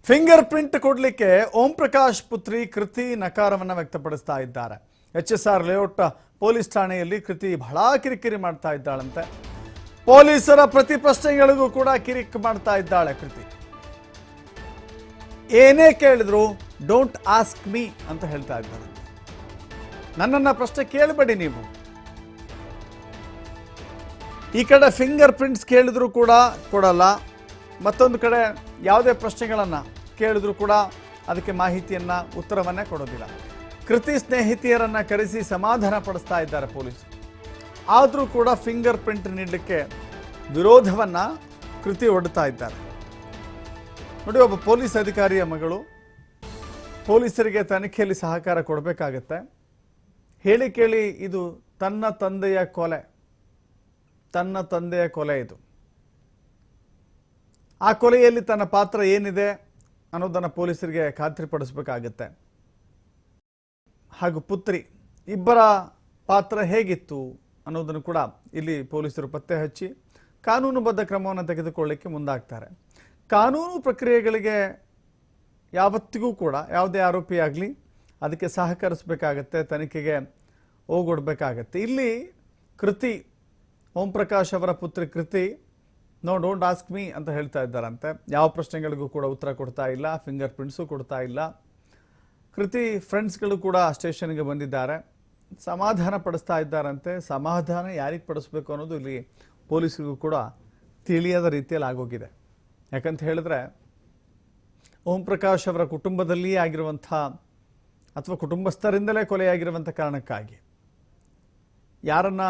Finger print ಕೊಡಲಿಕ್ಕೆ ಓಂ ಪ್ರಕಾಶ್ ಪುತ್ರಿ ಕೃತಿ ನಕಾರವನ್ನು ವ್ಯಕ್ತಪಡಿಸ್ತಾ ಇದ್ದಾರೆ. HSR ಲೇಔಟ್ ಪೊಲೀಸ್ ಠಾಣೆಯಲ್ಲಿ ಕೃತಿ ಬಹಳ ಕಿರಿಕಿರಿ ಮಾಡ್ತಾ ಇದ್ದಾಳಂತೆ. ಪೊಲೀಸರ ಪ್ರತಿ ಪ್ರಶ್ನೆಗಳಿಗೂ ಕೂಡ ಕಿರಿಕ್ ಮಾಡ್ತಾ ಇದ್ದಾಳೆ ಕೃತಿ. ಏನೇ ಕೇಳಿದ್ರು ಡೋಂಟ್ ಆಸ್ಕ್ ಮೀ ಅಂತ ಹೇಳ್ತಾ ಇದ್ದಾರೆ. ನನ್ನನ್ನ ಪ್ರಶ್ನೆ ಕೇಳಬೇಡಿ ನೀವು. ಈ ಕಡೆ ಫಿಂಗರ್ ಪ್ರಿಂಟ್ಸ್ ಕೇಳಿದ್ರು ಕೂಡ ಕೊಡಲ್ಲ, ಮತ್ತೊಂದು ಕಡೆ ಯಾವುದೇ ಪ್ರಶ್ನೆಗಳನ್ನು ಕೇಳಿದ್ರು ಕೂಡ ಅದಕ್ಕೆ ಮಾಹಿತಿಯನ್ನ ಉತ್ತರವನ್ನೇ ಕೊಡೋದಿಲ್ಲ. ಕೃತಿ ಸ್ನೇಹಿತೆಯರನ್ನ ಕರೆಸಿ ಸಮಾಧಾನ ಪಡಿಸ್ತಾ ಇದ್ದಾರೆ ಪೊಲೀಸರು. ಆದರೂ ಕೂಡ ಫಿಂಗರ್ ಪ್ರಿಂಟ್ ನೀಡಲಿಕ್ಕೆ ವಿರೋಧವನ್ನ ಕೃತಿ ಒಡ್ತಾ ಇದ್ದಾರೆ. ನೋಡಿ, ಒಬ್ಬ ಪೊಲೀಸ್ ಅಧಿಕಾರಿಯ ಮಗಳು ಪೊಲೀಸರಿಗೆ ತನಿಖೆಯಲ್ಲಿ ಸಹಕಾರ ಕೊಡಬೇಕಾಗತ್ತೆ. ಹೇಳಿ ಕೇಳಿ ಇದು ತನ್ನ ತಂದೆಯ ಕೊಲೆ ಇದು. ಆ ಕೊಲೆಯಲ್ಲಿ ತನ್ನ ಪಾತ್ರ ಏನಿದೆ ಅನ್ನೋದನ್ನು ಪೊಲೀಸರಿಗೆ ಖಾತ್ರಿಪಡಿಸಬೇಕಾಗತ್ತೆ. ಹಾಗೂ ಪುತ್ರಿ ಇಬ್ಬರ ಪಾತ್ರ ಹೇಗಿತ್ತು ಅನ್ನೋದನ್ನು ಕೂಡ ಇಲ್ಲಿ ಪೊಲೀಸರು ಪತ್ತೆ ಹಚ್ಚಿ ಕಾನೂನುಬದ್ಧ ಕ್ರಮವನ್ನು ತೆಗೆದುಕೊಳ್ಳಲಿಕ್ಕೆ ಮುಂದಾಗ್ತಾರೆ. ಕಾನೂನು ಪ್ರಕ್ರಿಯೆಗಳಿಗೆ ಯಾವತ್ತಿಗೂ ಕೂಡ ಯಾವುದೇ ಆರೋಪಿ ಆಗಲಿ ಅದಕ್ಕೆ ಸಹಕರಿಸಬೇಕಾಗತ್ತೆ, ತನಿಖೆಗೆ ಹೋಗೊಡ್ಬೇಕಾಗತ್ತೆ. ಇಲ್ಲಿ ಕೃತಿ, ಓಂ ಪ್ರಕಾಶ್ ಅವರ ಪುತ್ರಿ ಕೃತಿ ನೋ ಡೋಂಟ್ ಆಸ್ಕ್ ಮೀ ಅಂತ ಹೇಳ್ತಾ ಇದ್ದಾರಂತೆ. ಯಾವ ಪ್ರಶ್ನೆಗಳಿಗೂ ಕೂಡ ಉತ್ತರ ಕೊಡ್ತಾ ಇಲ್ಲ, ಫಿಂಗರ್ ಪ್ರಿಂಟ್ಸು ಕೊಡ್ತಾ ಇಲ್ಲ. ಕೃತಿ ಫ್ರೆಂಡ್ಸ್ಗಳು ಕೂಡ ಸ್ಟೇಷನ್ಗೆ ಬಂದಿದ್ದಾರೆ, ಸಮಾಧಾನ ಪಡಿಸ್ತಾ ಇದ್ದಾರಂತೆ. ಸಮಾಧಾನ ಯಾರಿಗೆ ಪಡಿಸ್ಬೇಕು ಅನ್ನೋದು ಇಲ್ಲಿ ಪೊಲೀಸರಿಗೂ ಕೂಡ ತಿಳಿಯದ ರೀತಿಯಲ್ಲಿ ಆಗೋಗಿದೆ. ಯಾಕಂತ ಹೇಳಿದ್ರೆ ಓಂ ಪ್ರಕಾಶ್ ಅವರ ಕುಟುಂಬದಲ್ಲಿಯೇ ಆಗಿರುವಂಥ ಅಥವಾ ಕುಟುಂಬಸ್ಥರಿಂದಲೇ ಕೊಲೆಯಾಗಿರುವಂಥ ಕಾರಣಕ್ಕಾಗಿ ಯಾರನ್ನ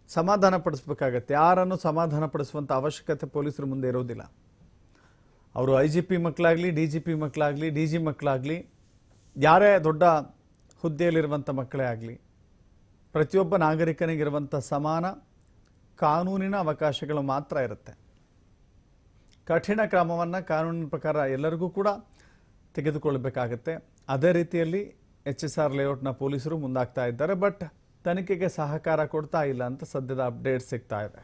ಸಮಾಧಾನ ಪಡಿಸ್ಬೇಕಾಗತ್ತೆ, ಯಾರನ್ನು ಸಮಾಧಾನ ಪಡಿಸುವಂಥ ಅವಶ್ಯಕತೆ ಪೊಲೀಸರ ಮುಂದೆ ಇರೋದಿಲ್ಲ. ಅವರು IGP ಮಕ್ಕಳಾಗಲಿ, DGP ಮಕ್ಕಳಾಗಲಿ, DG ಮಕ್ಕಳಾಗಲಿ, ಯಾರೇ ದೊಡ್ಡ ಹುದ್ದೆಯಲ್ಲಿರುವಂಥ ಮಕ್ಕಳೇ ಆಗಲಿ, ಪ್ರತಿಯೊಬ್ಬ ನಾಗರಿಕನಿಗಿರುವಂಥ ಸಮಾನ ಕಾನೂನಿನ ಅವಕಾಶಗಳು ಮಾತ್ರ ಇರುತ್ತೆ. ಕಠಿಣ ಕ್ರಮವನ್ನು ಕಾನೂನಿನ ಪ್ರಕಾರ ಎಲ್ಲರಿಗೂ ಕೂಡ ತೆಗೆದುಕೊಳ್ಳಬೇಕಾಗತ್ತೆ. ಅದೇ ರೀತಿಯಲ್ಲಿ HSR ಲೇಔಟ್ನ ಪೊಲೀಸರು ಮುಂದಾಗ್ತಾ ಇದ್ದಾರೆ. ಬಟ್ ತನಿಖೆಗೆ ಸಹಕಾರ ಕೊಡ್ತಾ ಇಲ್ಲ ಅಂತ ಸದ್ಯದ ಅಪ್ಡೇಟ್ ಸಿಗ್ತಾ ಇದೆ.